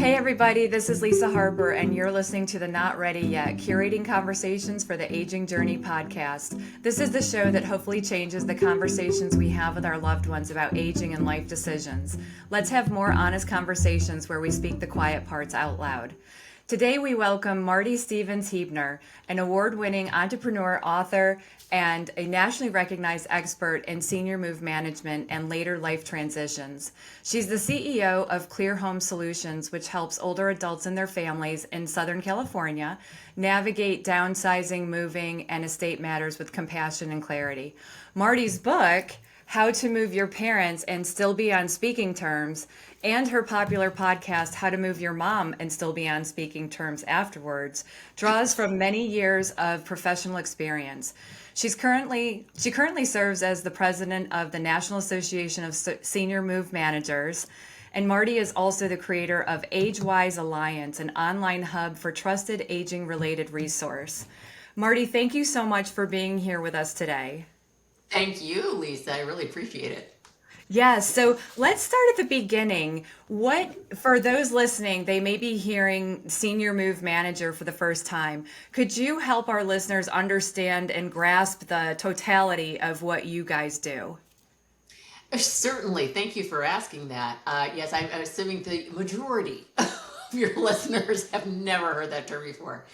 Hey everybody, this is Lisa Harper, and you're listening to the Not Ready Yet Curating Conversations for the Aging Journey podcast. This is the show that hopefully changes the conversations we have with our loved ones about aging and life decisions. Let's have more honest conversations where we speak the quiet parts out loud. Today we welcome Marty Stevens-Heebner, an award-winning entrepreneur, author, and a nationally recognized expert in senior move management and later life transitions. She's the CEO of Clear Home Solutions, which helps older adults and their families in Southern California navigate downsizing, moving, and estate matters with compassion and clarity. Marty's book, How to Move Your Parents and Still Be on Speaking Terms, and her popular podcast, How to Move Your Mom and Still Be on Speaking Terms Afterwards, draws from many years of professional experience. She currently serves as the president of the National Association of Senior Move Managers, and Marty is also the creator of AgeWise Alliance, an online hub for trusted aging-related resource. Marty, thank you so much for being here with us today. Thank you, Lisa. I really appreciate it. Yes, so let's start at the beginning. For those listening, they may be hearing Senior Move Manager for the first time. Could you help our listeners understand and grasp the totality of what you guys do? Certainly. Thank you for asking that. Yes, I'm assuming the majority of your listeners have never heard that term before.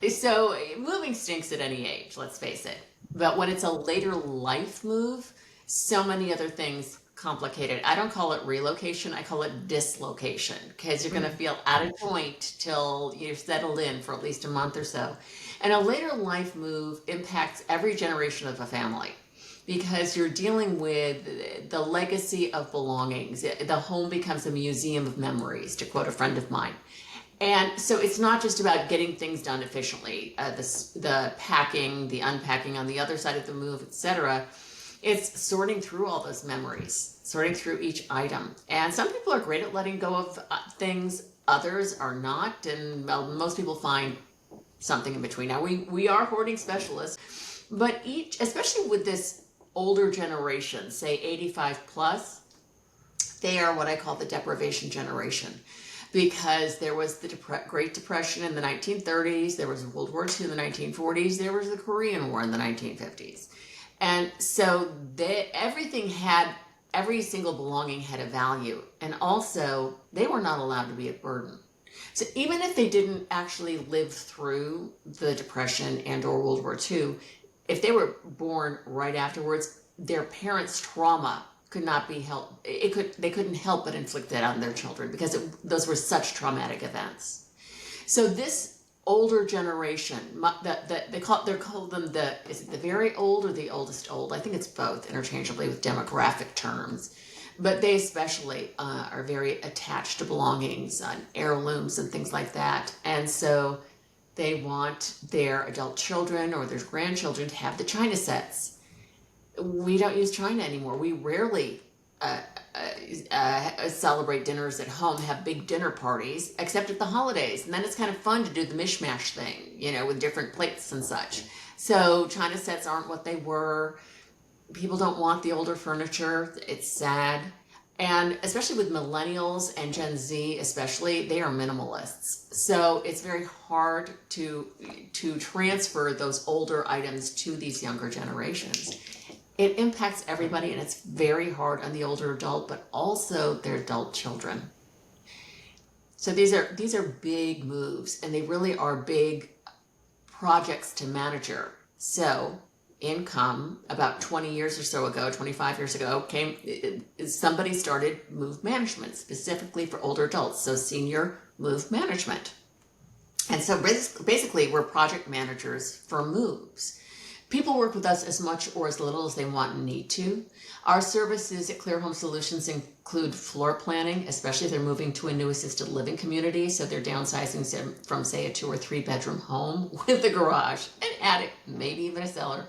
So moving stinks at any age, let's face it. But when it's a later life move, so many other things complicated. I don't call it relocation, I call it dislocation, because you're going to feel out of joint till you've settled in for at least a month or so. And a later life move impacts every generation of a family because you're dealing with the legacy of belongings. The home becomes a museum of memories, to quote a friend of mine. And so it's not just about getting things done efficiently, the packing, the unpacking on the other side of the move, etc. It's sorting through all those memories, sorting through each item. And some people are great at letting go of things, others are not, and most people find something in between. Now, we are hoarding specialists, but especially with this older generation, say 85 plus, they are what I call the deprivation generation. Because there was the Great Depression in the 1930s, there was World War II in the 1940s, there was the Korean War in the 1950s. And so every single belonging had a value. And also, they were not allowed to be a burden. So even if they didn't actually live through the Depression and or World War II, if they were born right afterwards, their parents' trauma could not be helped. They couldn't help but inflict that on their children because those were such traumatic events. So this older generation, they're called them is it the very old or the oldest old? I think it's both interchangeably with demographic terms, but they especially are very attached to belongings and heirlooms and things like that. And so they want their adult children or their grandchildren to have the china sets. We don't use china anymore. We rarely celebrate dinners at home, have big dinner parties, except at the holidays. And then it's kind of fun to do the mishmash thing, with different plates and such. So china sets aren't what they were. People don't want the older furniture. It's sad. And especially with millennials and Gen Z especially, they are minimalists. So it's very hard to transfer those older items to these younger generations. It impacts everybody, and it's very hard on the older adult, but also their adult children. So these are big moves, and they really are big projects to manager. So income, about 20 years or so ago, 25 years ago, somebody started move management specifically for older adults, so senior move management. And so basically, we're project managers for moves. People work with us as much or as little as they want and need to. Our services at Clear Home Solutions include floor planning, especially if they're moving to a new assisted living community. So they're downsizing from, say, a 2 or 3 bedroom home with a garage, an attic, maybe even a cellar,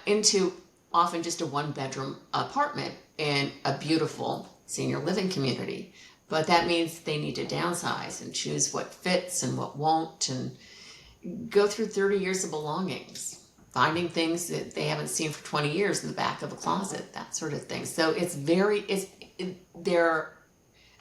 into often just a 1 bedroom apartment in a beautiful senior living community. But that means they need to downsize and choose what fits and what won't, and go through 30 years of belongings, finding things that they haven't seen for 20 years in the back of a closet, that sort of thing. So they're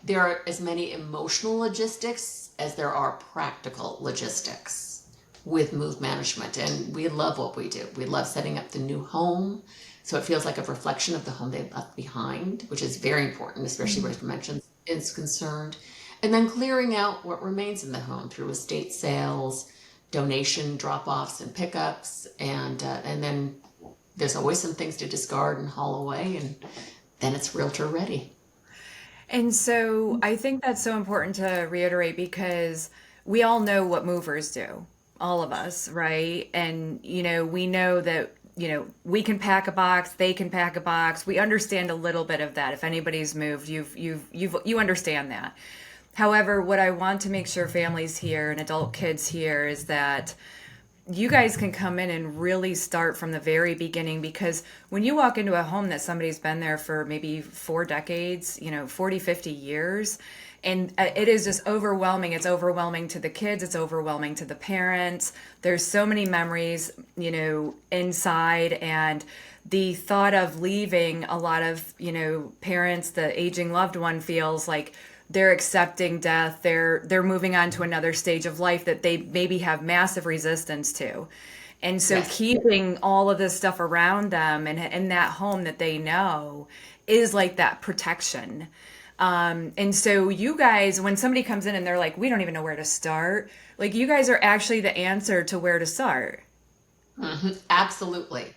there are as many emotional logistics as there are practical logistics with move management. And we love what we do. We love setting up the new home so it feels like a reflection of the home they left behind, which is very important, especially where dimensions is concerned. And then clearing out what remains in the home through estate sales, donation drop-offs and pickups, and then there's always some things to discard and haul away, and then it's realtor ready. And so I think that's so important to reiterate because we all know what movers do, all of us, right? And, we know that, we can pack a box, they can pack a box. We understand a little bit of that. If anybody's moved, you understand that. However, what I want to make sure families hear and adult kids hear is that you guys can come in and really start from the very beginning, because when you walk into a home that somebody's been there for maybe 4 decades, 40, 50 years, and it is just overwhelming. It's overwhelming to the kids. It's overwhelming to the parents. There's so many memories, inside, and the thought of leaving, a lot of, parents, the aging loved one feels like they're accepting death. They're moving on to another stage of life that they maybe have massive resistance to. And so Yes. keeping all of this stuff around them and in that home that they know is like that protection. And so you guys, when somebody comes in and they're like, we don't even know where to start, like you guys are actually the answer to where to start. Absolutely.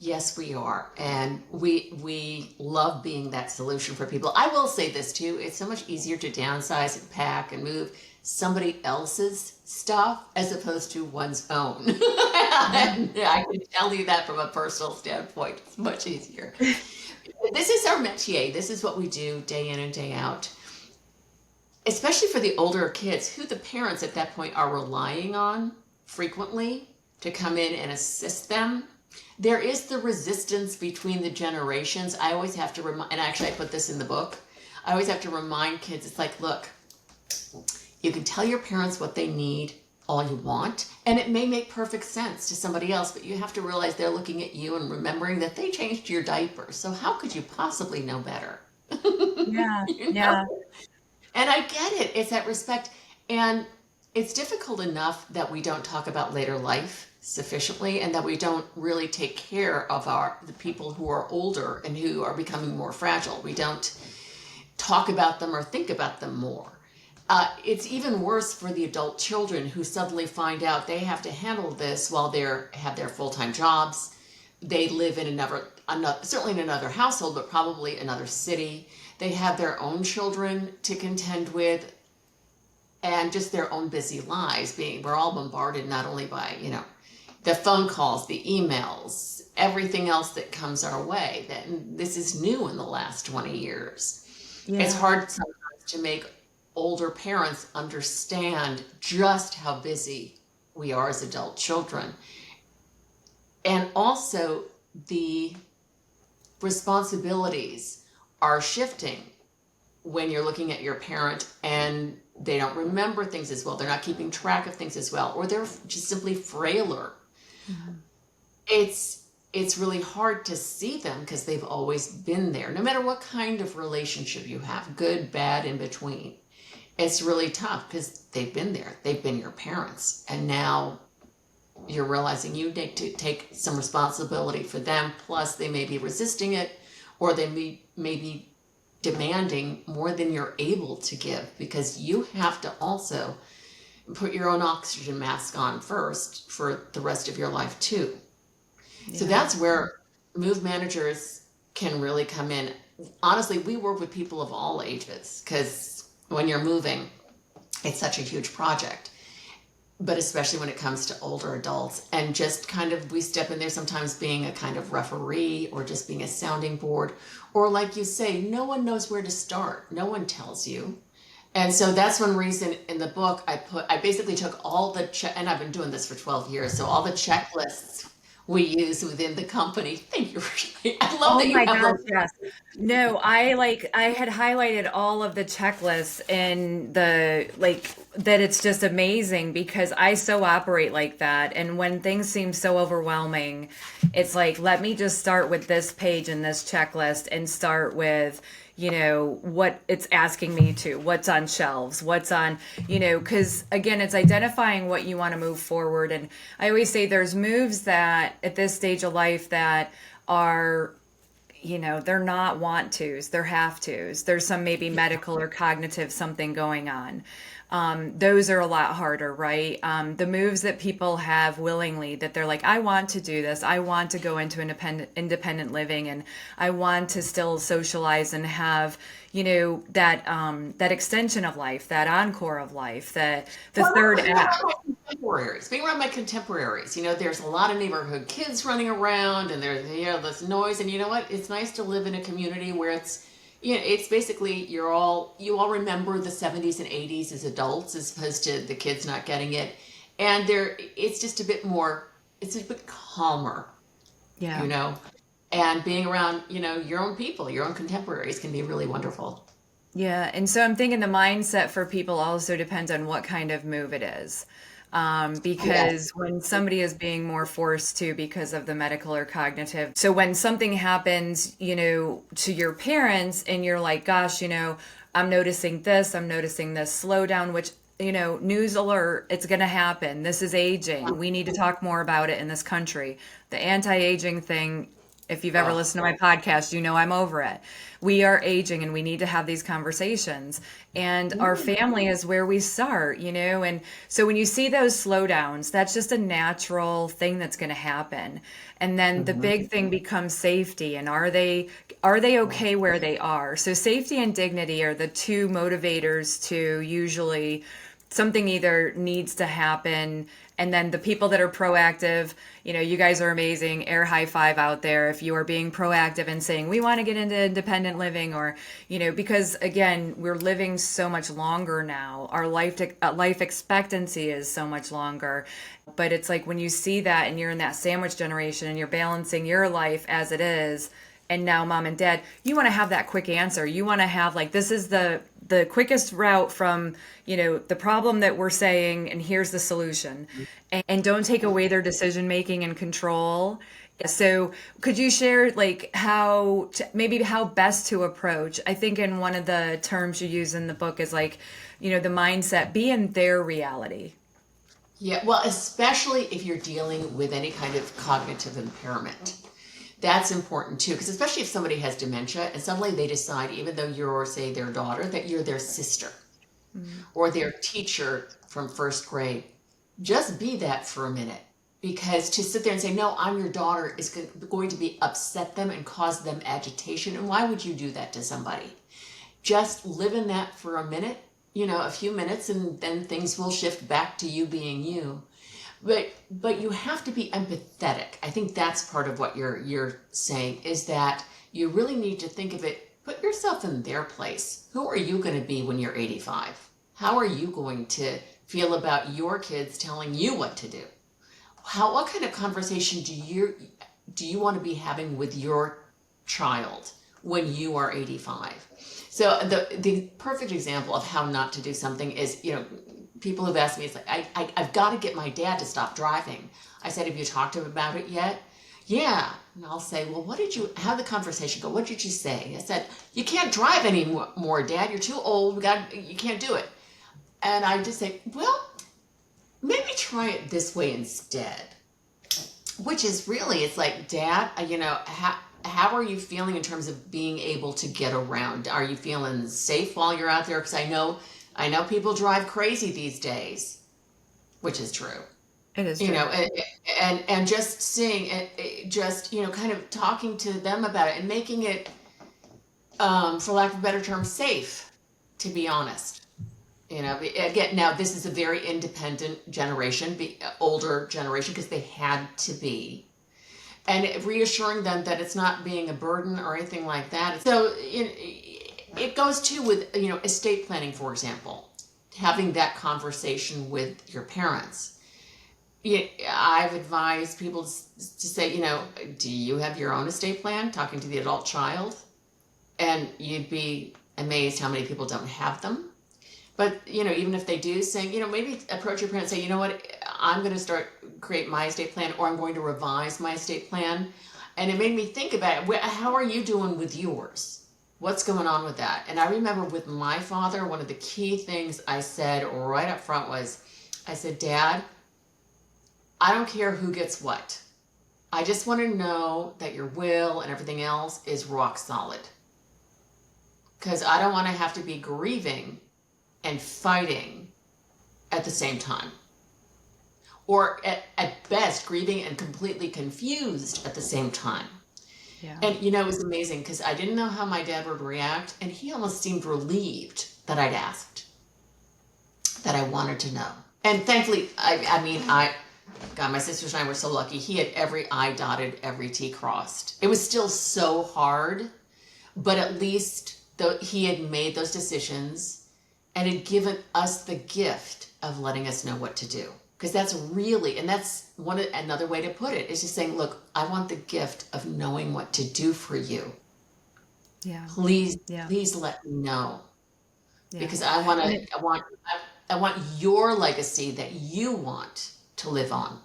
Yes, we are. And we love being that solution for people. I will say this too, it's so much easier to downsize and pack and move somebody else's stuff as opposed to one's own. I can tell you that from a personal standpoint. It's much easier. This is our métier. This is what we do day in and day out. Especially for the older kids who the parents at that point are relying on frequently to come in and assist them. There is the resistance between the generations. I always have to remind, and actually I put this in the book, I always have to remind kids, it's like, look, you can tell your parents what they need all you want, and it may make perfect sense to somebody else, but you have to realize they're looking at you and remembering that they changed your diaper. So how could you possibly know better? Yeah, You know? yeah. And I get it. It's that respect. And it's difficult enough that we don't talk about later life sufficiently and that we don't really take care of the people who are older and who are becoming more fragile. We don't talk about them or think about them more. It's even worse for the adult children who suddenly find out they have to handle this while they have their full-time jobs. They live in another, certainly in another household, but probably another city. They have their own children to contend with and just their own busy lives. We're all bombarded not only by, the phone calls, the emails, everything else that comes our way. This is new in the last 20 years. It's Yeah. hard sometimes to make older parents understand just how busy we are as adult children. And also the responsibilities are shifting when you're looking at your parent and they don't remember things as well. They're not keeping track of things as well, or they're just simply frailer. Mhm. It's really hard to see them because they've always been there, no matter what kind of relationship you have, good, bad, in between. It's really tough because they've been there. They've been your parents. And now you're realizing you need to take some responsibility for them. Plus, they may be resisting it, or they may be demanding more than you're able to give, because you have to also put your own oxygen mask on first for the rest of your life too. So Yeah. that's where move managers can really come in. Honestly, we work with people of all ages because when you're moving, it's such a huge project. But especially when it comes to older adults, and just kind of we step in there sometimes being a kind of referee or just being a sounding board, or like you say, no one knows where to start. No one tells you. And so that's one reason in the book I basically took all the and I've been doing this for 12 years, so all the checklists we use within the company. Thank you. I love Oh that you my have gosh, those. yes. No, I had highlighted all of the checklists and the that it's just amazing because I so operate like that. And when things seem so overwhelming, it's like, let me just start with this page and this checklist and start with, what it's asking me to, what's on shelves, what's on, because again, it's identifying what you want to move forward. And I always say there's moves that at this stage of life that are, they're not want tos, they're have tos. There's some maybe medical or cognitive something going on. Those are a lot harder, right? The moves that people have willingly, that they're like, I want to do this. I want to go into independent living, and I want to still socialize and have, that extension of life, that encore of life, that the third act. Being around my contemporaries, there's a lot of neighborhood kids running around, and there's this noise. And you know what? It's nice to live in a community where it's basically you all remember the 70s and 80s as adults, as opposed to the kids not getting it. And it's just a bit more, it's a bit calmer, Yeah. And being around, your own people, your own contemporaries can be really wonderful. Yeah. And so I'm thinking the mindset for people also depends on what kind of move it is. Because Yes. when somebody is being more forced to because of the medical or cognitive, so when something happens, to your parents and you're like, gosh, I'm noticing this slow down, which, news alert, it's going to happen. This is aging. We need to talk more about it in this country. The anti-aging thing, if you've ever Oh, listened to my podcast, I'm over it. We are aging and we need to have these conversations. And our family is where we start, And so when you see those slowdowns, that's just a natural thing that's going to happen. And then the mhm. big thing becomes safety. And are they okay where they are? So safety and dignity are the two motivators to usually something either needs to happen, and then the people that are proactive, you guys are amazing. Air high five out there if you are being proactive and saying we want to get into independent living, or because again, we're living so much longer now. Our life expectancy is so much longer. But it's like when you see that and you're in that sandwich generation and you're balancing your life as it is, and now mom and dad, you want to have that quick answer. You want to have like, this is the quickest route from, the problem that we're saying, and here's the solution. And don't take away their decision making and control. So could you share like maybe how best to approach? I think in one of the terms you use in the book is like, the mindset, be in their reality. Yeah, well, especially if you're dealing with any kind of cognitive impairment. That's important too, because especially if somebody has dementia and suddenly they decide, even though you're, say, their daughter, that you're their sister or their teacher from first grade, just be that for a minute. Because to sit there and say, no, I'm your daughter is going to be upset them and cause them agitation. And why would you do that to somebody? Just live in that for a minute, a few minutes, and then things will shift back to you being you. But you have to be empathetic. I think that's part of what you're saying, is that you really need to think of it, put yourself in their place. Who are you going to be when you're 85? How are you going to feel about your kids telling you what to do? What kind of conversation do you want to be having with your child when you are 85? So the perfect example of how not to do something is, people have asked me, it's like, I've got to get my dad to stop driving. I said, have you talked to him about it yet? Yeah. And I'll say, well, how'd the conversation go? What did you say? I said, you can't drive anymore, Dad. You're too old. You can't do it. And I just say, well, maybe try it this way instead. Which is really, it's like, Dad, how are you feeling in terms of being able to get around? Are you feeling safe while you're out there? Because I know people drive crazy these days, which is true. It is You true. know, and just seeing it, just kind of talking to them about it and making it, for lack of a better term, safe. To be honest, again, now this is a very independent generation, older generation, because they had to be, and reassuring them that it's not being a burden or anything like that. So it goes too with estate planning, for example, having that conversation with your parents. I've advised people to say, do you have your own estate plan? Talking to the adult child, and you'd be amazed how many people don't have them. But even if they do, saying, maybe approach your parents and say, you know what, I'm going to create my estate plan, or I'm going to revise my estate plan. And it made me think about it. How are you doing with yours? What's going on with that? And I remember with my father, one of the key things I said right up front was, I said, Dad, I don't care who gets what. I just want to know that your will and everything else is rock solid. Because I don't want to have to be grieving and fighting at the same time. Or at best, grieving and completely confused at the same time. Yeah. And it was amazing because I didn't know how my dad would react, and he almost seemed relieved that I'd asked, that I wanted to know. And thankfully, God, my sisters and I were so lucky. He had every I dotted, every T crossed. It was still so hard, but at least he had made those decisions and had given us the gift of letting us know what to do. Because that's another way to put it, is just saying, look, I want the gift of knowing what to do for you. Yeah. Please, Yeah. please let me know. Yeah. Because I want your legacy that you want to live on.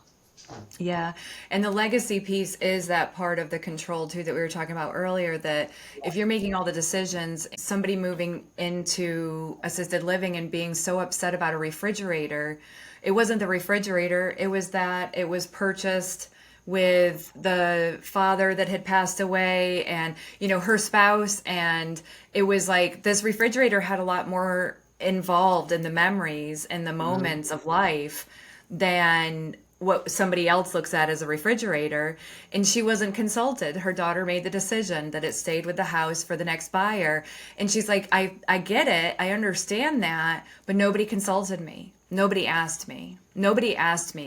Yeah. And the legacy piece is that part of the control too that we were talking about earlier, that if you're making all the decisions, somebody moving into assisted living and being so upset about a refrigerator, it wasn't the refrigerator, it was that it was purchased with the father that had passed away and, her spouse. And it was like this refrigerator had a lot more involved in the memories and the moments of life than what somebody else looks at as a refrigerator. And she wasn't consulted. Her daughter made the decision that it stayed with the house for the next buyer. And she's like, I get it. I understand that, but nobody consulted me. Nobody asked me.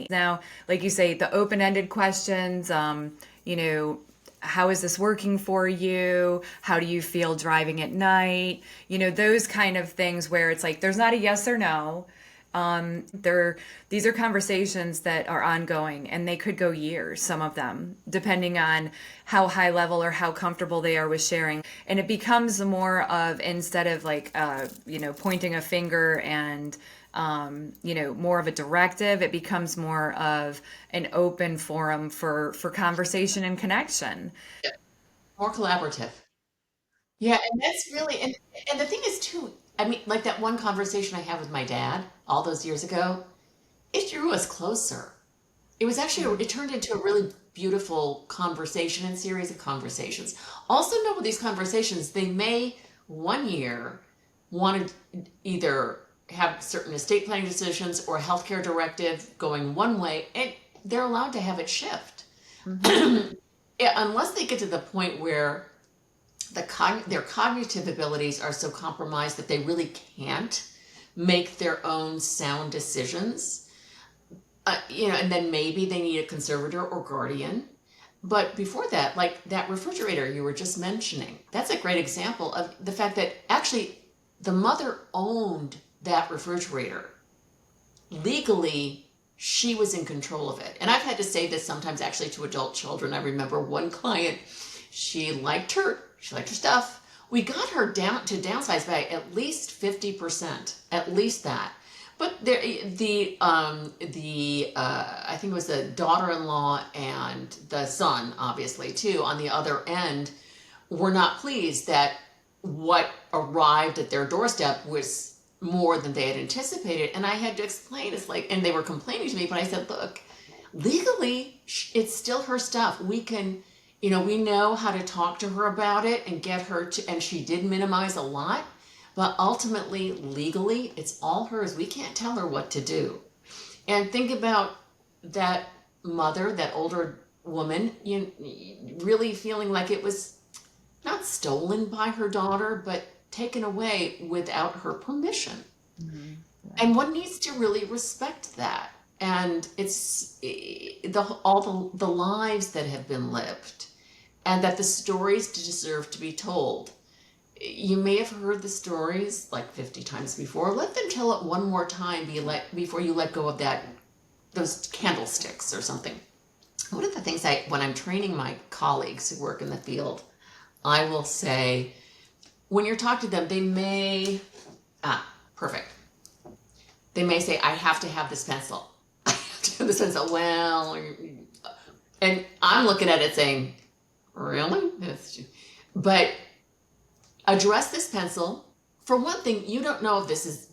Now, like you say, the open-ended questions, how is this working for you? How do you feel driving at night? Those kind of things where it's like, there's not a yes or no. These are conversations that are ongoing, and they could go years, some of them, depending on how high level or how comfortable they are with sharing. And it becomes more of, instead of like, pointing a finger and, more of a directive, it becomes more of an open forum for conversation and connection. More collaborative. Yeah, and that's really and the thing is too, I mean, like that one conversation I had with my dad all those years ago, it drew us closer. It turned into a really beautiful conversation and series of conversations. Also know with these conversations, they may one year want to either have certain estate planning decisions or a healthcare directive going one way, and they're allowed to have it shift. Yeah, unless they get to the point where their cognitive abilities are so compromised that they really can't make their own sound decisions. And then maybe they need a conservator or guardian. But before that, like that refrigerator you were just mentioning, that's a great example of the fact that actually the mother owned that refrigerator. Legally, she was in control of it. And I've had to say this sometimes actually to adult children. I remember one client, she liked her stuff. We got her down to downsize by at least 50%, at least that. But I think it was the daughter-in-law and the son, obviously too, on the other end, were not pleased that what arrived at their doorstep was more than they had anticipated. And I had to explain, and they were complaining to me, but I said, look, legally, it's still her stuff. We can, we know how to talk to her about it and get her to, and she did minimize a lot, but ultimately, legally, it's all hers. We can't tell her what to do. And think about that mother, that older woman, really feeling like it was not stolen by her daughter, but taken away without her permission. Mm-hmm. Right. And one needs to really respect that. And it's all the lives that have been lived, and that the stories deserve to be told. You may have heard the stories like 50 times before. Let them tell it one more time before you let go of those candlesticks or something. One of the things when I'm training my colleagues who work in the field, I will say, when you're talking to them, they may, perfect. They may say, I have to have this pencil. I have to have this pencil. Well, and I'm looking at it saying, really? But Address this pencil. For one thing, you don't know if this is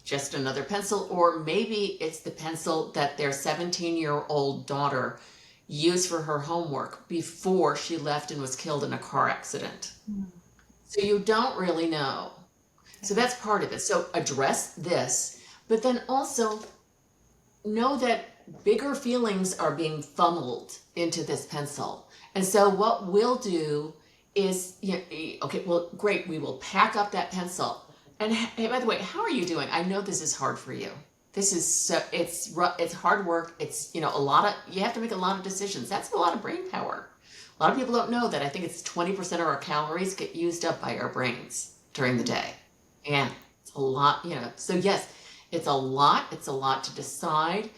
just another pencil, or maybe it's the pencil that their 17-year-old daughter used for her homework before she left and was killed in a car accident. So you don't really know. So that's part of it. So address this, but then also know that bigger feelings are being funneled into this pencil. And so what we'll do is, okay, well, great, we will pack up that pencil. And hey, by the way, how are you doing? I know this is hard for you. This is it's hard work. It's, you have to make a lot of decisions. That's a lot of brain power. A lot of people don't know that. I think it's 20% of our calories get used up by our brains during the day. And it's a lot, so yes, it's a lot. It's a lot to decide.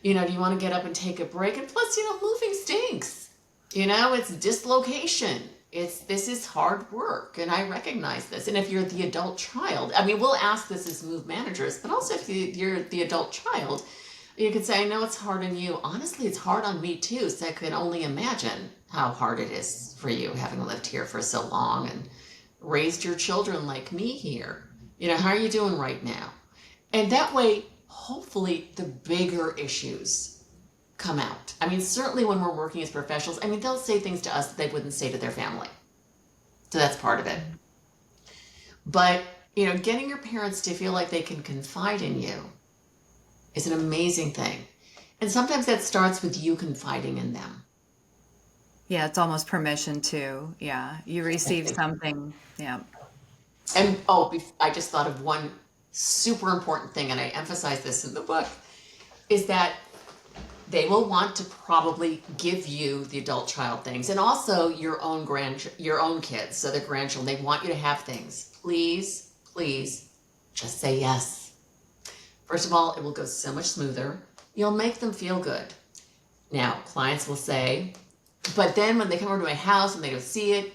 Do you want to get up and take a break? And plus, moving stinks. It's dislocation. This is hard work, and I recognize this. And if you're the adult child, we'll ask this as move managers, but also if you're the adult child, you could say, I know it's hard on you. Honestly, it's hard on me too, so I can only imagine how hard it is for you, having lived here for so long and raised your children like me here. How are you doing right now? And that way, hopefully, the bigger issues come out. Certainly when we're working as professionals, they'll say things to us that they wouldn't say to their family. So that's part of it. But, getting your parents to feel like they can confide in you is an amazing thing. And sometimes that starts with you confiding in them. Yeah, it's almost permission to, you receive something. Yeah. And, I just thought of one super important thing, and I emphasize this in the book, is that they will want to probably give you the adult child things, and also your own kids, so their grandchildren. They want you to have things. Please, just say yes. First of all, it will go so much smoother. You'll make them feel good. Now, clients will say, but then when they come over to my house and they go see it,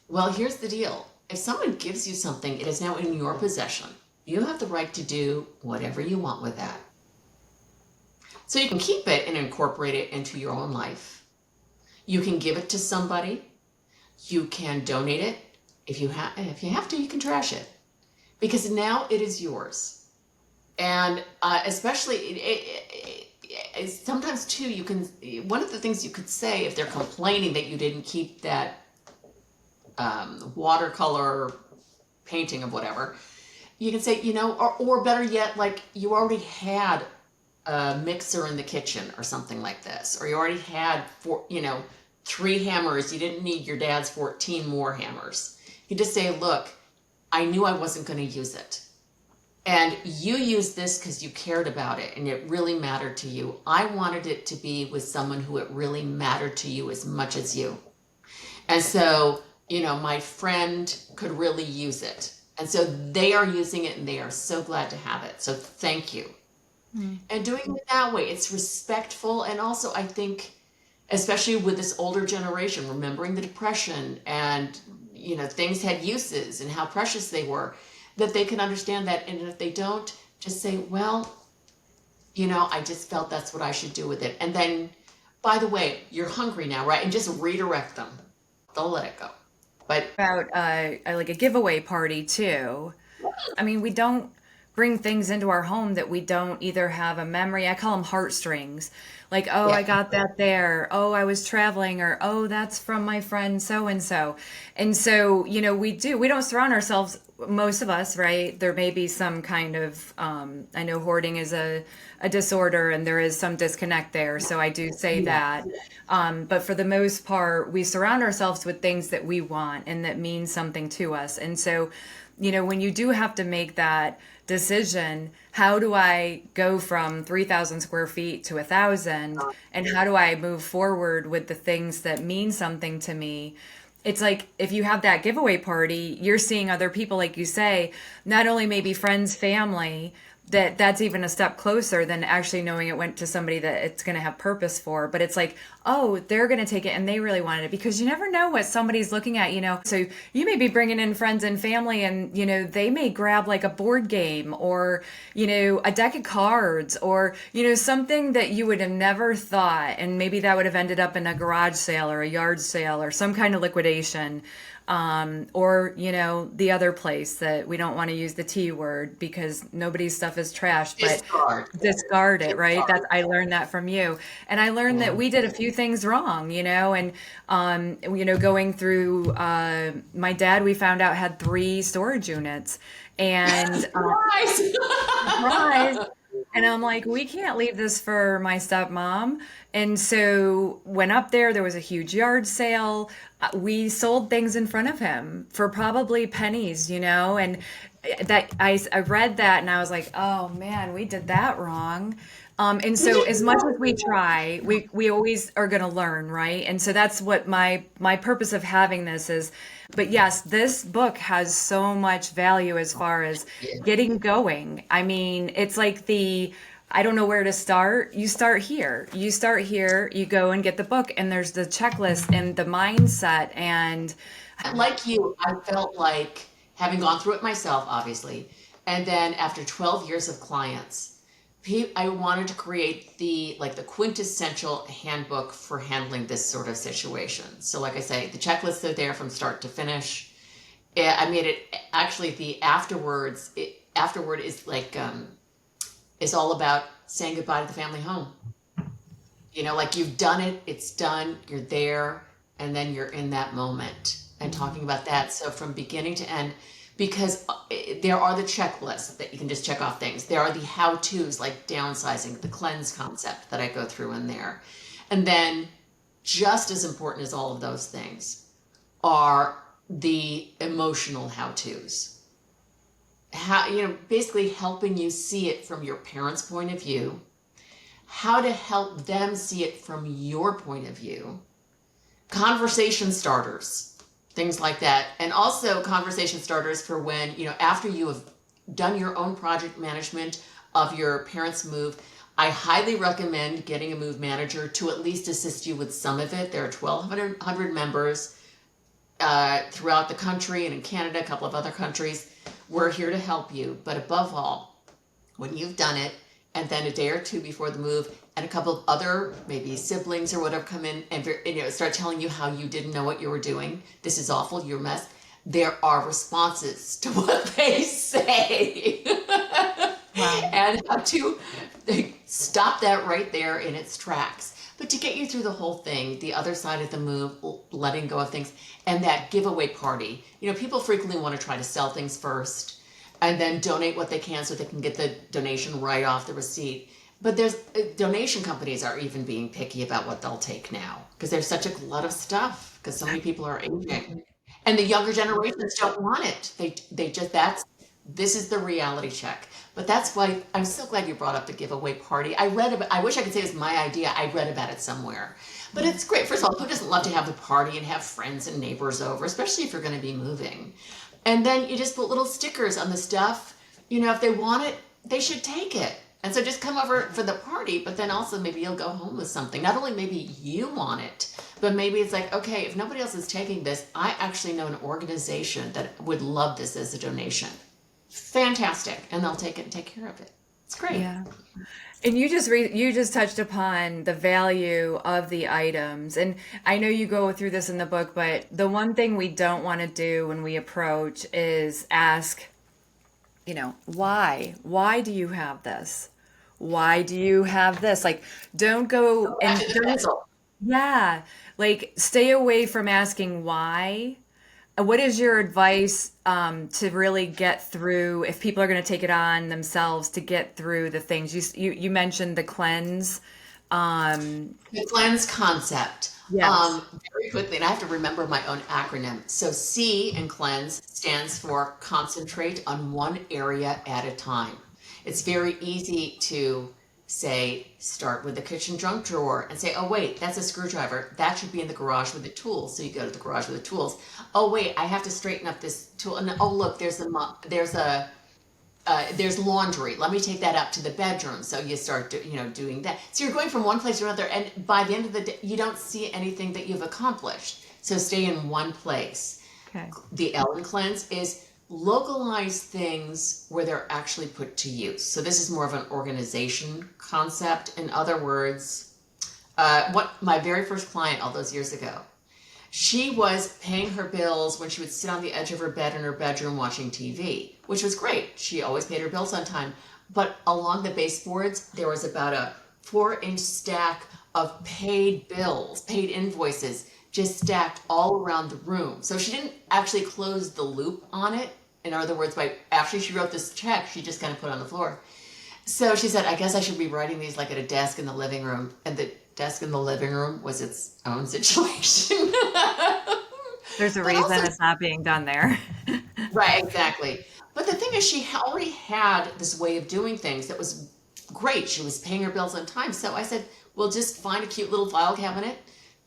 well, here's the deal. If someone gives you something, it is now in your possession. You have the right to do whatever you want with that. So you can keep it and incorporate it into your own life. You can give it to somebody. You can donate it. If you have to, you can trash it, because now it is yours. And especially sometimes too, one of the things you could say if they're complaining that you didn't keep that watercolor painting of whatever, you can say, or better yet, like you already had a mixer in the kitchen or something like this, or you already had 3 hammers. You didn't need your dad's 14 more hammers. You just say, look, I knew I wasn't going to use it, and you used this because you cared about it and it really mattered to you. I wanted it to be with someone who it really mattered to you as much as you. And so, my friend could really use it, and so they are using it and they are so glad to have it. So thank you. And doing it that way, it's respectful. And also, I think, especially with this older generation, remembering the Depression and, things had uses and how precious they were, that they can understand that. And if they don't, just say, well, I just felt that's what I should do with it. And then, by the way, you're hungry now, right? And just redirect them. Don't let it go. But About like a giveaway party too. We don't bring things into our home that we don't either have a memory. I call them heartstrings. Like, oh, yeah, I got that there. Oh, I was traveling, or oh, that's from my friend so and so. And so, we don't surround ourselves, most of us, right? There may be some kind of, I know hoarding is a disorder and there is some disconnect there. So I do say that. But for the most part, we surround ourselves with things that we want and that mean something to us. And so, when you do have to make that decision, how do I go from 3,000 square feet to 1,000? And how do I move forward with the things that mean something to me? It's like if you have that giveaway party, you're seeing other people, like you say, not only maybe friends, family, that's even a step closer than actually knowing it went to somebody that it's going to have purpose for. But it's like, oh, they're going to take it and they really wanted it, because you never know what somebody's looking at. So you may be bringing in friends and family and, they may grab like a board game or, a deck of cards or, something that you would have never thought. And maybe that would have ended up in a garage sale or a yard sale or some kind of liquidation. or, the other place that we don't want to use the T word because nobody's stuff is trash, but Discard. discard it, right? Discard. I learned that from you. And I learned that Yeah. we did a few things wrong, and, going through, my dad, we found out had 3 storage units, and, Surprise! surprise. And I'm like, we can't leave this for my stepmom. And so went up there. There was a huge yard sale. We sold things in front of him for probably pennies, and that I read that and I was like, oh man, we did that wrong. And so as much as we try, we always are going to learn, right? And so that's what my purpose of having this is. But yes, this book has so much value as far as getting going. I mean, it's like I don't know where to start. You start here. You go and get the book, and there's the checklist and the mindset. And Like you, I felt like having gone through it myself, obviously, and then after 12 years of clients, I wanted to create the quintessential handbook for handling this sort of situation. So, like I say, the checklists are there from start to finish. I made it actually the afterward is is all about saying goodbye to the family home. Like you've done it, it's done, you're there, and then you're in that moment and talking about that. So from beginning to end, because there are the checklists that you can just check off things. There are the how-tos like downsizing, the cleanse concept that I go through in there. And then just as important as all of those things are the emotional how-tos. Basically helping you see it from your parents' point of view, how to help them see it from your point of view, conversation starters, things like that. And also conversation starters for when, after you have done your own project management of your parents' move, I highly recommend getting a move manager to at least assist you with some of it. There are 1,200 members throughout the country and in Canada, a couple of other countries. We're here to help you. But above all, when you've done it, and then a day or two before the move, and a couple of other maybe siblings or whatever come in and start telling you how you didn't know what you were doing. This is awful. You're a mess. There are responses to what they say. wow. And how to stop that right there in its tracks. But to get you through the whole thing, the other side of the move, letting go of things, and that giveaway party. People frequently want to try to sell things first and then donate what they can so they can get the donation right off the receipt. But there's donation companies are even being picky about what they'll take now because there's such a glut of stuff because so many people are aging. And the younger generations don't want it. They just this is the reality check. But that's why I'm so glad you brought up the giveaway party. I wish I could say it was my idea. I read about it somewhere. But it's great. First of all, who doesn't love to have the party and have friends and neighbors over, especially if you're going to be moving? And then you just put little stickers on the stuff. If they want it, they should take it. And so just come over for the party, but then also maybe you'll go home with something. Not only maybe you want it, but maybe it's like, okay, if nobody else is taking this, I actually know an organization that would love this as a donation. Fantastic. And they'll take it and take care of it. It's great. Yeah. And you just touched upon the value of the items. And I know you go through this in the book, but the one thing we don't want to do when we approach is ask, why? Why do you have this? Why do you have this? Like, don't go and don't, yeah, like stay away from asking why. What is your advice to really get through if people are going to take it on themselves to get through the things you mentioned the cleanse? The cleanse concept. Yes. Very quickly, and I have to remember my own acronym. So C in cleanse stands for concentrate on one area at a time. It's very easy to say, start with the kitchen junk drawer and say, oh, wait, that's a screwdriver. That should be in the garage with the tools. So you go to the garage with the tools. Oh, wait, I have to straighten up this tool. And oh, look, there's laundry. Let me take that up to the bedroom. So you start, doing that. So you're going from one place to another. And by the end of the day, you don't see anything that you've accomplished. So stay in one place. Okay. The L in cleanse is localize things where they're actually put to use. So this is more of an organization concept. In other words, what my very first client all those years ago, She was paying her bills when she would sit on the edge of her bed in her bedroom watching TV, which was great. She always paid her bills on time. But along the baseboards, there was about a 4-inch stack of paid bills, paid invoices, just stacked all around the room. So she didn't actually close the loop on it. In other words, by after she wrote this check, she just kind of put it on the floor. So she said, I guess I should be writing these like at a desk in the living room. And the desk in the living room was its own situation. There's a But reason also, it's not being done there. right, exactly. But the thing is, she already had this way of doing things that was great. She was paying her bills on time. So I said, well, just find a cute little file cabinet,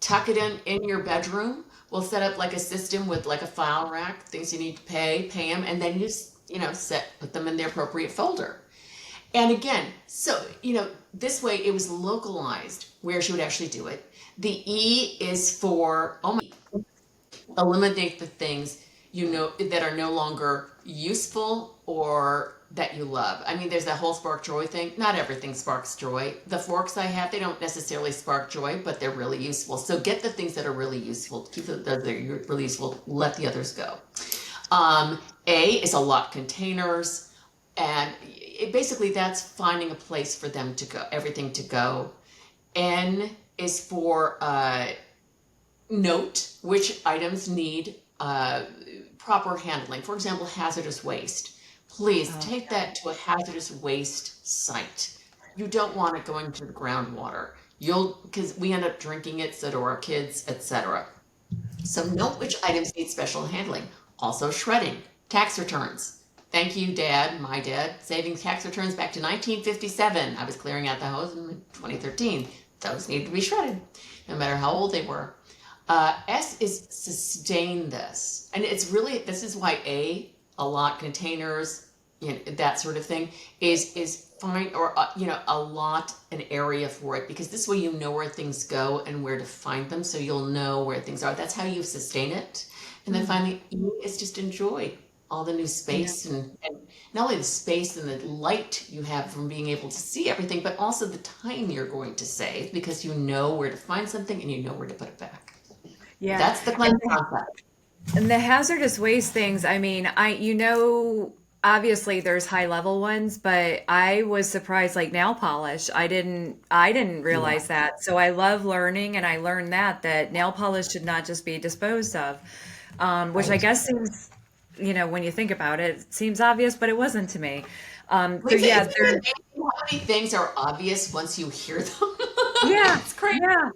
tuck it in your bedroom. We'll set up like a system with like a file rack, things you need to pay them, and then you put them in the appropriate folder. And again, so this way it was localized where she would actually do it. The E is for eliminate the things that are no longer useful or that you love. I mean, there's that whole spark joy thing. Not everything sparks joy. The forks I have, they don't necessarily spark joy, but they're really useful. So get the things that are really useful. Keep the that are really useful. Let the others go. A is a lot containers, and basically that's finding a place for them to go, everything to go. N is for note which items need proper handling. For example, hazardous waste. Please take that to a hazardous waste site. You don't want it going to the groundwater. Because we end up drinking it, so do our kids, etc. So note which items need special handling. Also shredding, tax returns. Thank you, Dad, my dad, saving tax returns back to 1957. I was clearing out the house in 2013. Those need to be shredded, no matter how old they were. S is sustain this. And this is why a lot containers, that sort of thing, is fine, or, a lot, an area for it, because this way you know where things go and where to find them, so you'll know where things are. That's how you sustain it. And then finally, E is just enjoy all the new space and not only the space and the light you have from being able to see everything, but also the time you're going to save because you know where to find something and you know where to put it back. Yeah. That's the cleanse concept. And the hazardous waste things, I mean, obviously there's high level ones, but I was surprised like nail polish. I didn't Yeah. realize that. So I love learning and I learned that nail polish should not just be disposed of. Which I Right. guess seems, when you think about it, it seems obvious, but it wasn't to me. So Lisa, yeah, isn't it there, amazing how many things are obvious once you hear them? yeah, It's crazy. yeah.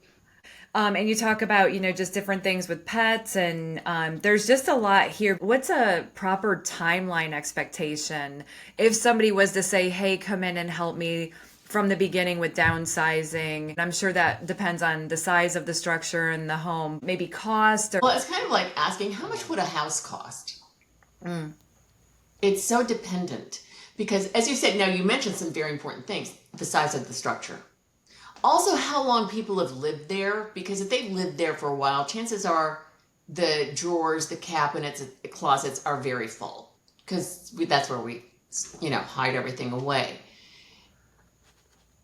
And you talk about, just different things with pets, and there's just a lot here. What's a proper timeline expectation if somebody was to say, hey, come in and help me from the beginning with downsizing? I'm sure that depends on the size of the structure and the home, maybe cost or. Well, it's kind of like asking how much would a house cost? It's so dependent because, as you said, now you mentioned some very important things: the size of the structure. Also, how long people have lived there, because if they've lived there for a while, chances are the drawers, the cabinets, the closets are very full because that's where we, hide everything away.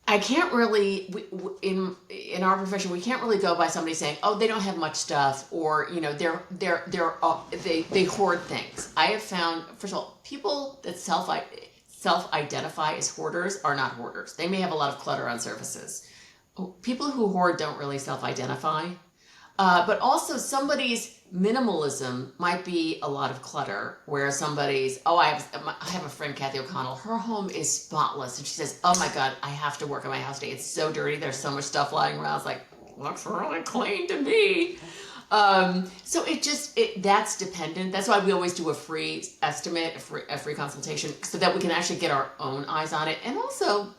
I can't really in our profession we can't really go by somebody saying, oh, they don't have much stuff, or they hoard things. I have found, first of all, people that self identify as hoarders are not hoarders. They may have a lot of clutter on surfaces. People who hoard don't really self-identify, but also somebody's minimalism might be a lot of clutter, where somebody's, I have a friend, Kathy O'Connell, her home is spotless, and she says, oh my God, I have to work on my house today. It's so dirty. There's so much stuff lying around. It's like, looks really clean to me. So that's dependent. That's why we always do a free estimate, a free consultation, so that we can actually get our own eyes on it, and also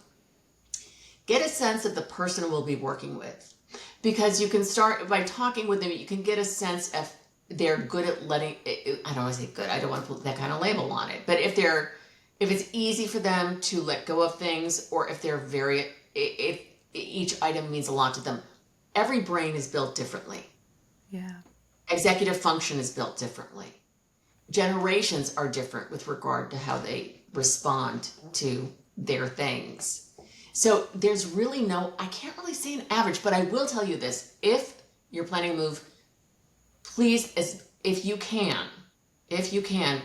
get a sense of the person we'll be working with. Because you can start by talking with them, you can get a sense if they're good at letting, I don't want to say good, I don't want to put that kind of label on it, but if it's easy for them to let go of things, or if if each item means a lot to them. Every brain is built differently. Yeah. Executive function is built differently. Generations are different with regard to how they respond to their things. So there's really I can't really say an average, but I will tell you this. If you're planning to move please, if you can,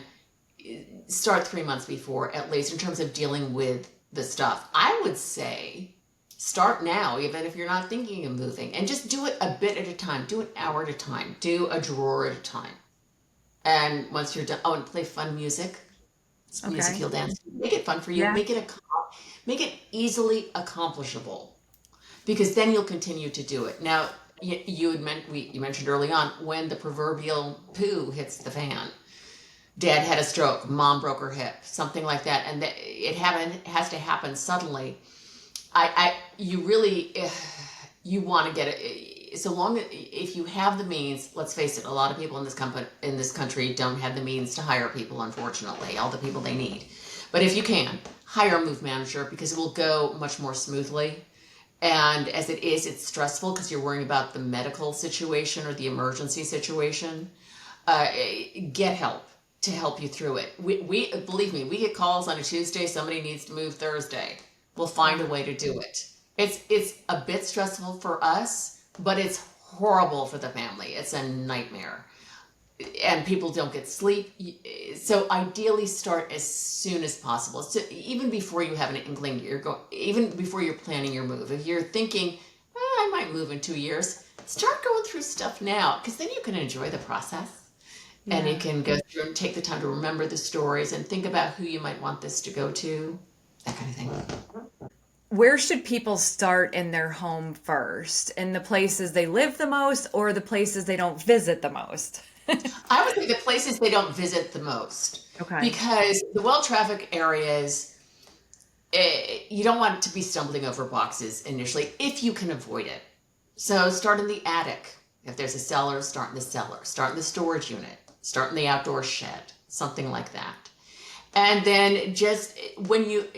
start 3 months before, at least in terms of dealing with the stuff. I would say start now, even if you're not thinking of moving, and just do it a bit at a time. Do an hour at a time. Do a drawer at a time. And once you're done, oh, and play fun music. It's music Okay. you'll dance to. Make it fun for you. Yeah. Make it easily accomplishable, because then you'll continue to do it. Now, you mentioned early on when the proverbial poo hits the fan. Dad had a stroke, mom broke her hip, something like that, and it has to happen suddenly. You really, you want to get it. So long if you have the means. Let's face it, a lot of people in this country don't have the means to hire people. Unfortunately, all the people they need. But if you can, hire a move manager, because it will go much more smoothly. And as it is, it's stressful because you're worrying about the medical situation or the emergency situation. Get help to help you through it. We believe me, we get calls on a Tuesday, somebody needs to move Thursday. We'll find a way to do it. It's a bit stressful for us, but it's horrible for the family. It's a nightmare. And people don't get sleep. So ideally start as soon as possible. So even before you have an inkling, even before you're planning your move. If you're thinking, I might move in 2 years, start going through stuff now, because then you can enjoy the process. And you Yeah. can go through and take the time to remember the stories and think about who you might want this to go to, that kind of thing. Where should people start in their home first? In the places they live the most, or the places they don't visit the most? I would say the places they don't visit the most, Okay. because the well-trafficked areas, you don't want to be stumbling over boxes initially if you can avoid it. So start in the attic. If there's a cellar, start in the cellar. Start in the storage unit. Start in the outdoor shed, something like that. And then just when you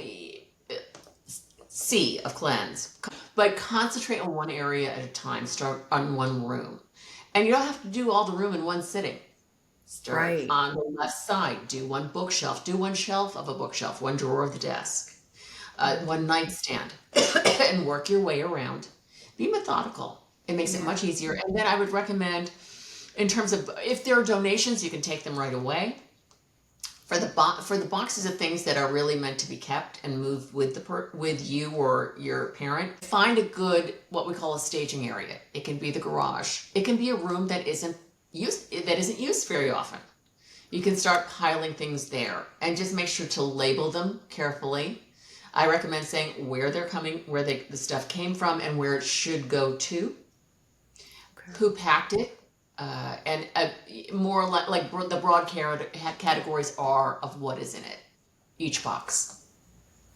sea of cleanse, but concentrate on one area at a time. Start on one room. And you don't have to do all the room in one sitting. Start Right. on the left side. Do one bookshelf. Do one shelf of a bookshelf, one drawer of the desk, one nightstand, and work your way around. Be methodical. It makes it Yeah. much easier. And then I would recommend, in terms of if there are donations, you can take them right away. For the boxes of things that are really meant to be kept and moved with with you or your parent, find a good, what we call a staging area. It can be the garage. It can be a room that isn't used very often. You can start piling things there, and just make sure to label them carefully. I recommend saying where they're coming, the stuff came from, and where it should go to, Okay. who packed it, and more like the broad categories are of what is in it, each box.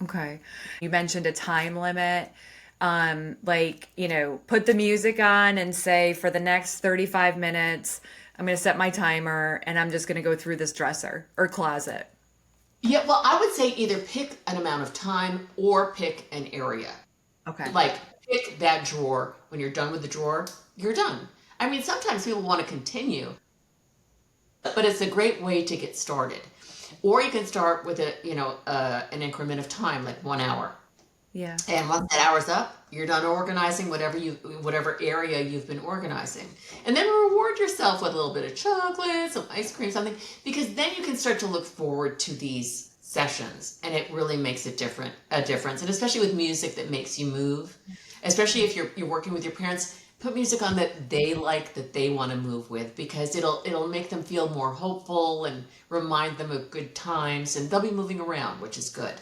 Okay. You mentioned a time limit. Like, put the music on and say for the next 35 minutes, I'm going to set my timer and I'm just going to go through this dresser or closet. Yeah, well, I would say either pick an amount of time or pick an area. Okay. Like, pick that drawer. When you're done with the drawer, you're done. I mean, sometimes people want to continue, but it's a great way to get started. Or you can start with an increment of time, like 1 hour. Yeah. And once that hour's up, you're done organizing whatever area you've been organizing. And then reward yourself with a little bit of chocolate, some ice cream, something, because then you can start to look forward to these sessions, and it really makes a difference. And especially with music that makes you move, especially if you're working with your parents, put music on that they like, that they want to move with, because it'll make them feel more hopeful and remind them of good times, and they'll be moving around, which is good.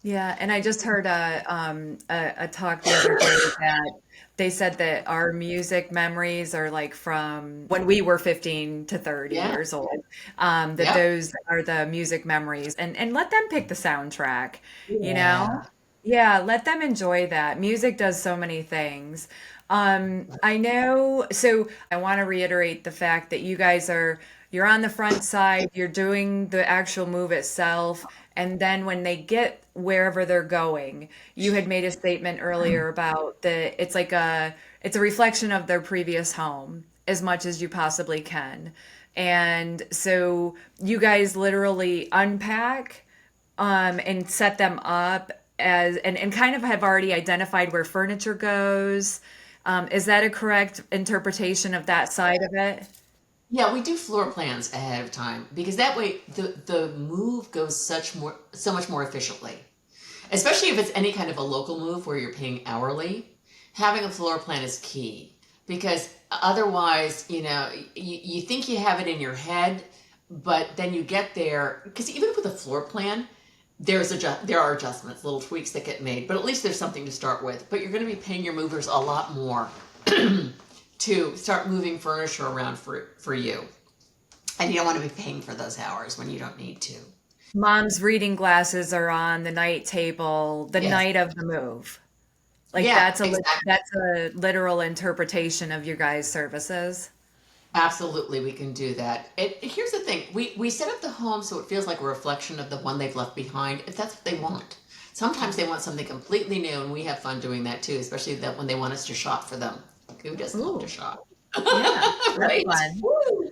Yeah, and I just heard a talk the other day that they said that our music memories are like from when we were 15 to 30 Yeah. years old. That Yep. those are the music memories, and let them pick the soundtrack, you know? Yeah. Yeah, let them enjoy that. Music does so many things. I know, so I want to reiterate the fact that you're on the front side, you're doing the actual move itself, and then when they get wherever they're going, you had made a statement earlier about it's a reflection of their previous home as much as you possibly can. And so you guys literally unpack and set them up and kind of have already identified where furniture goes. Is that a correct interpretation of that side of it? Yeah, we do floor plans ahead of time because that way the move goes so much more efficiently. Especially if it's any kind of a local move where you're paying hourly, having a floor plan is key because otherwise, you think you have it in your head, but then you get there because even with a floor plan, there are adjustments, little tweaks that get made, but at least there's something to start with. But you're going to be paying your movers a lot more to start moving furniture around for you. And you don't want to be paying for those hours when you don't need to. Mom's reading glasses are on the night table the Yes. night of the move. Like Yeah, exactly. that's a literal interpretation of your guys' services. Absolutely, we can do that. Here's the thing: we set up the home so it feels like a reflection of the one they've left behind, if that's what they want. Sometimes they want something completely new, and we have fun doing that too, especially that when they want us to shop for them. Who doesn't love to Ooh, shop? yeah, that's Right? fun. Woo!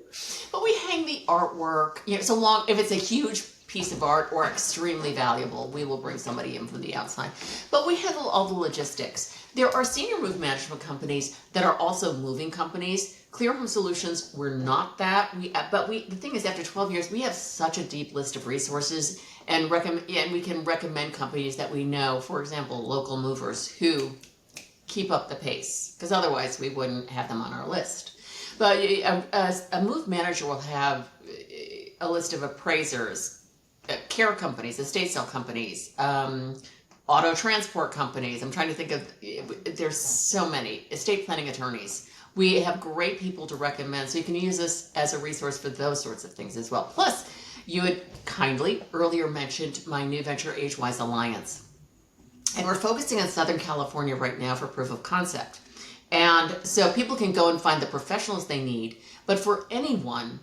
But we hang the artwork. So long if it's a huge piece of art or extremely valuable, we will bring somebody in from the outside. But we handle all the logistics. There are senior move management companies that are also moving companies. Clear Home Solutions, we're not that. The thing is, after 12 years, we have such a deep list of resources and we can recommend companies that we know. For example, local movers who keep up the pace, because otherwise we wouldn't have them on our list. But a move manager will have a list of appraisers, care companies, estate sale companies, auto transport companies. I'm trying to think of, there's so many, estate planning attorneys. We have great people to recommend, so you can use this as a resource for those sorts of things as well. Plus, you had kindly earlier mentioned my new venture, AgeWise Alliance. And we're focusing on Southern California right now for proof of concept. And so people can go and find the professionals they need. But for anyone,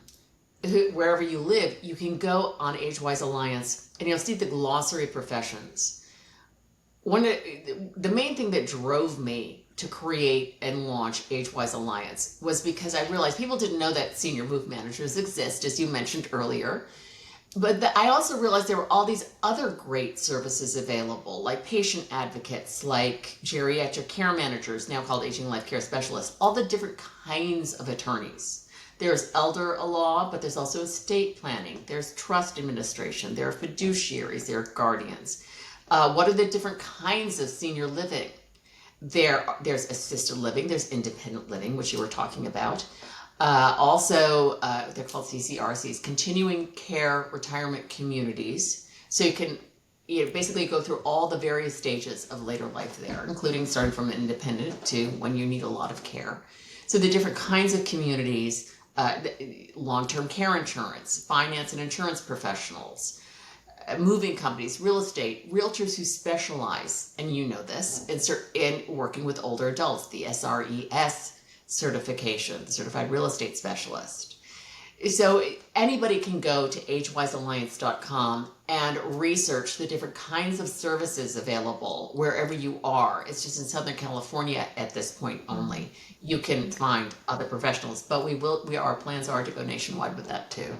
wherever you live, you can go on AgeWise Alliance and you'll see the glossary of professions. The main thing that drove me to create and launch AgeWise Alliance was because I realized people didn't know that senior move managers exist, as you mentioned earlier. But I also realized there were all these other great services available, like patient advocates, like geriatric care managers, now called aging life care specialists, all the different kinds of attorneys. There's elder law, but there's also estate planning. There's trust administration. There are fiduciaries. There are guardians. What are the different kinds of senior living? There's assisted living. There's independent living, which you were talking about. They're called CCRCs, continuing care retirement communities. So you can basically go through all the various stages of later life there, including starting from independent to when you need a lot of care. So the different kinds of communities, long-term care insurance, finance and insurance professionals, moving companies, real estate, realtors who specialize, and you know this, in working with older adults, the SRES certification, the Certified Real Estate Specialist. So anybody can go to agewisealliance.com and research the different kinds of services available wherever you are. It's just in Southern California at this point only. You can find other professionals, but our plans are to go nationwide with that too.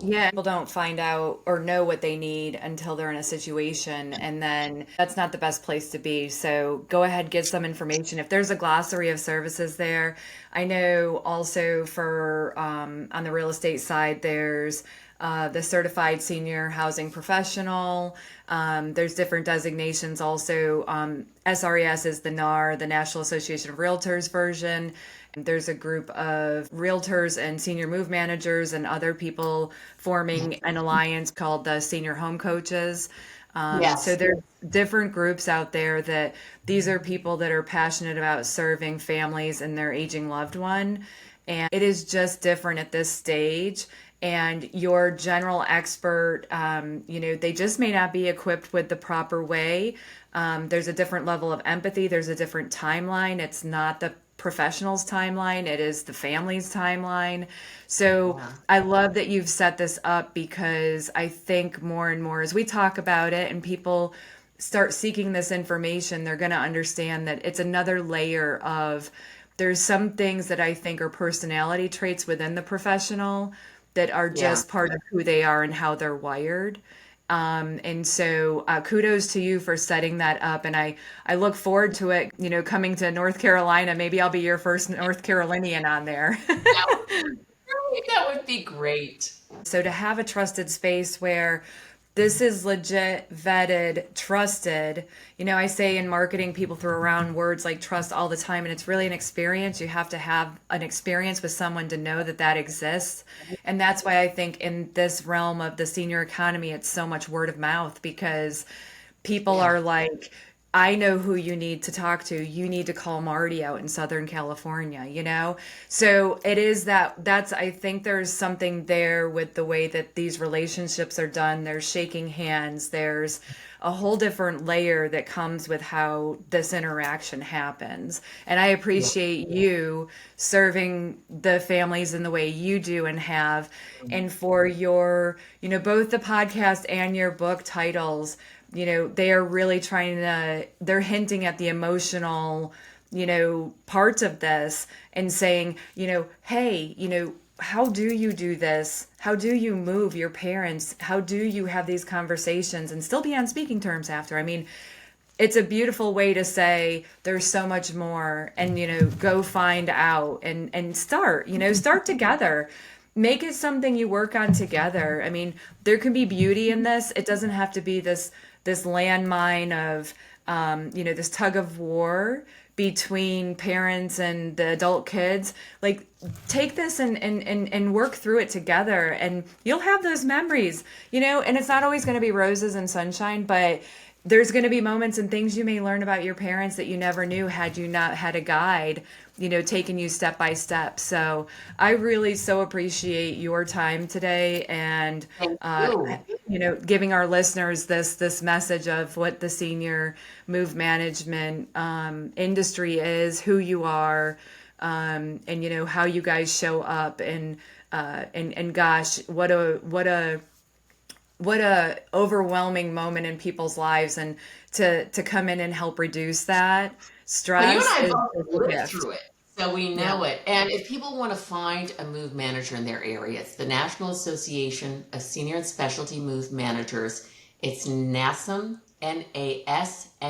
Yeah, people don't find out or know what they need until they're in a situation, and then that's not the best place to be. So go ahead, get some information. If there's a glossary of services there, I know also for on the real estate side, there's the certified senior housing professional. There's different designations also. SRES is the NAR, the National Association of Realtors version. There's a group of realtors and senior move managers and other people forming an alliance called the Senior Home Coaches. So Yes. there's different groups out there that these are people that are passionate about serving families and their aging loved one. And it is just different at this stage. And your general expert, they just may not be equipped with the proper way. There's a different level of empathy. There's a different timeline. It's not the professional's timeline, it is the family's timeline. So Yeah. I love that you've set this up because I think more and more as we talk about it and people start seeking this information, they're going to understand that it's another layer of there's some things that I think are personality traits within the professional that are Yeah. just part of who they are and how they're wired. And so kudos to you for setting that up. And I look forward to it, coming to North Carolina. Maybe I'll be your first North Carolinian on there. That would be That would be great. So to have a trusted space where this is legit, vetted, trusted. I say in marketing, people throw around words like trust all the time, and it's really an experience. You have to have an experience with someone to know that that exists. And that's why I think in this realm of the senior economy, it's so much word of mouth because people Yeah. are like, I know who you need to talk to. You need to call Marty out in Southern California. So it is I think there's something there with the way that these relationships are done. There's shaking hands. There's a whole different layer that comes with how this interaction happens. And I Yeah. appreciate you serving the families in the way you do and have. And for both the podcast and your book titles, they are really they're hinting at the emotional, parts of this and saying, hey, how do you do this? How do you move your parents? How do you have these conversations and still be on speaking terms after? I mean, it's a beautiful way to say there's so much more and go find out and start together, make it something you work on together. I mean, there can be beauty in this. It doesn't have to be this landmine of this tug of war between parents and the adult kids. Like, take this and work through it together, and you'll have those memories. And it's not always going to be roses and sunshine, but there's going to be moments and things you may learn about your parents that you never knew had you not had a guide, taking you step by step. So I really so appreciate your time today and, Thank you. giving our listeners this message of what the senior move management industry is, who you are, and how you guys show up, and gosh, what a overwhelming moment in people's lives, and to come in and help reduce that Well, you and stress I is both a lived gift. through it, so we Yeah. know it. And if people want to find a move manager in their area, it's the National Association of Senior and Specialty Move Managers. It's NASM, NASMM.org.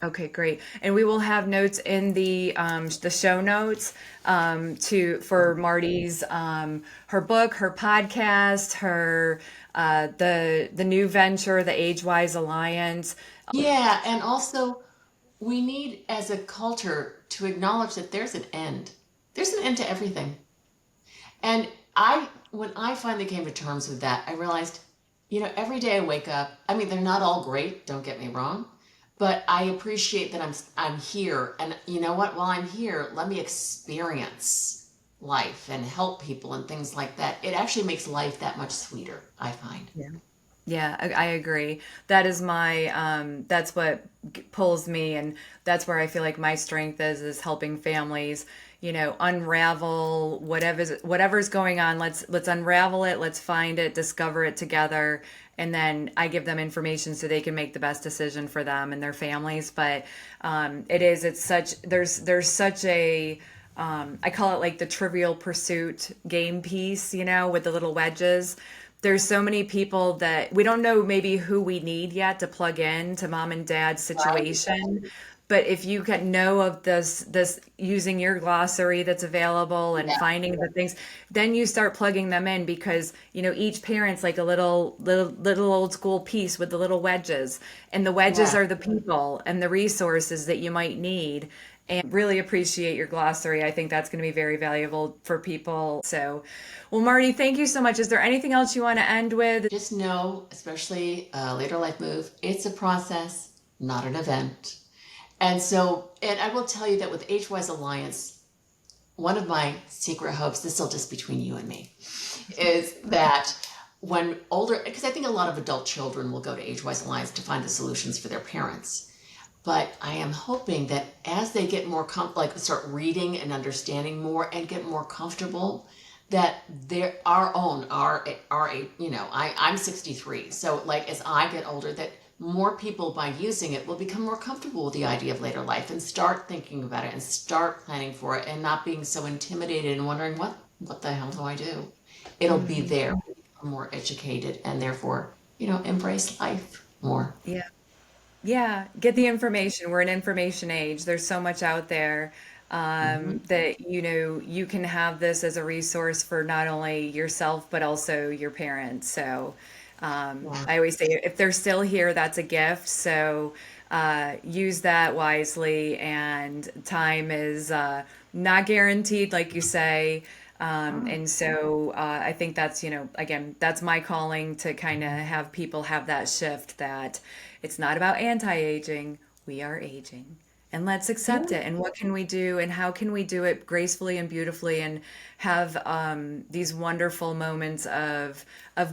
Okay, great. And we will have notes in the show notes, to for Marty's, her book, her podcast, her the new venture, the AgeWise Alliance. Yeah, and also we need as a culture to acknowledge that there's an end. There's an end to everything. And when I finally came to terms with that, I realized, every day I wake up, I mean, they're not all great, don't get me wrong, but I appreciate that I'm here. And you know what? While I'm here, let me experience life and help people and things like that. It actually makes life that much sweeter, I find. Yeah. Yeah, I agree. That is that's what pulls me, and that's where I feel like my strength is helping families, unravel whatever's going on. Let's unravel it, let's find it, discover it together, and then I give them information so they can make the best decision for them and their families. But it's such there's such a I call it like the Trivial Pursuit game piece, with the little wedges. There's so many people that we don't know maybe who we need yet to plug in to mom and dad's Right. situation. But if you can know of this using your glossary that's available and Yeah. finding the things, then you start plugging them in because, each parent's like a little old school piece with the little wedges. And the wedges Yeah. are the people and the resources that you might need. And really appreciate your glossary. I think that's going to be very valuable for people. So, well, Marty, thank you so much. Is there anything else you want to end with? Just know, especially later life move, it's a process, not an event. And I will tell you that with AgeWise Alliance, one of my secret hopes, this is just between you and me, is that when older, because I think a lot of adult children will go to AgeWise Alliance to find the solutions for their parents. But I am hoping that as they get more start reading and understanding more and get more comfortable, that they're our I'm 63, so like as I get older, that more people by using it will become more comfortable with the idea of later life and start thinking about it and start planning for it and not being so intimidated and wondering what the hell do I do? It'll be Mhm. there, become more educated and therefore, embrace life more. Yeah. Yeah. Get the information. We're an information age. There's so much out there. that, you can have this as a resource for not only yourself, but also your parents. So I always say if they're still here, that's a gift. So use that wisely. And time is not guaranteed, like you say. And so I think that's, again, that's my calling to kind of have people have that shift that it's not about anti-aging, we are aging. And let's accept it. And what can we do? And how can we do it gracefully and beautifully and have these wonderful moments of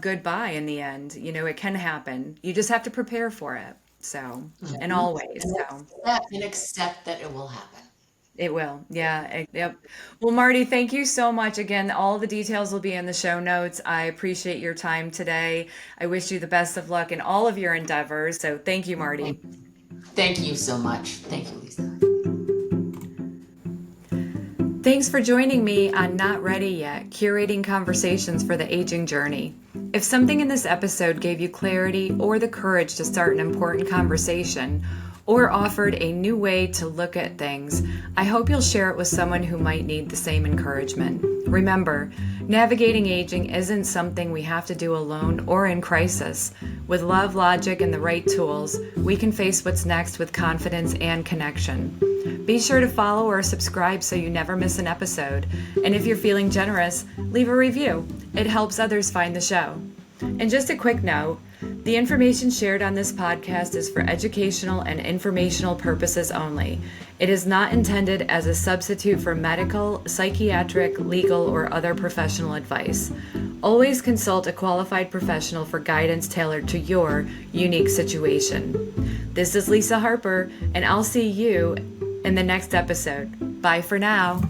goodbye in the end? It can happen. You just have to prepare for it. So, in all ways. So. And accept that it will happen. It will. Yeah. Yep. Well, Marty, thank you so much. Again, all the details will be in the show notes. I appreciate your time today. I wish you the best of luck in all of your endeavors. So thank you, Marty. Thank you so much. Thank you, Lisa. Thanks for joining me on Not Ready Yet, Curating Conversations for the Aging Journey. If something in this episode gave you clarity or the courage to start an important conversation, or offered a new way to look at things, I hope you'll share it with someone who might need the same encouragement. Remember, navigating aging isn't something we have to do alone or in crisis. With love, logic, and the right tools, we can face what's next with confidence and connection. Be sure to follow or subscribe so you never miss an episode. And if you're feeling generous, leave a review. It helps others find the show. And just a quick note, the information shared on this podcast is for educational and informational purposes only. It is not intended as a substitute for medical, psychiatric, legal, or other professional advice. Always consult a qualified professional for guidance tailored to your unique situation. This is Lisa Harper, and I'll see you in the next episode. Bye for now.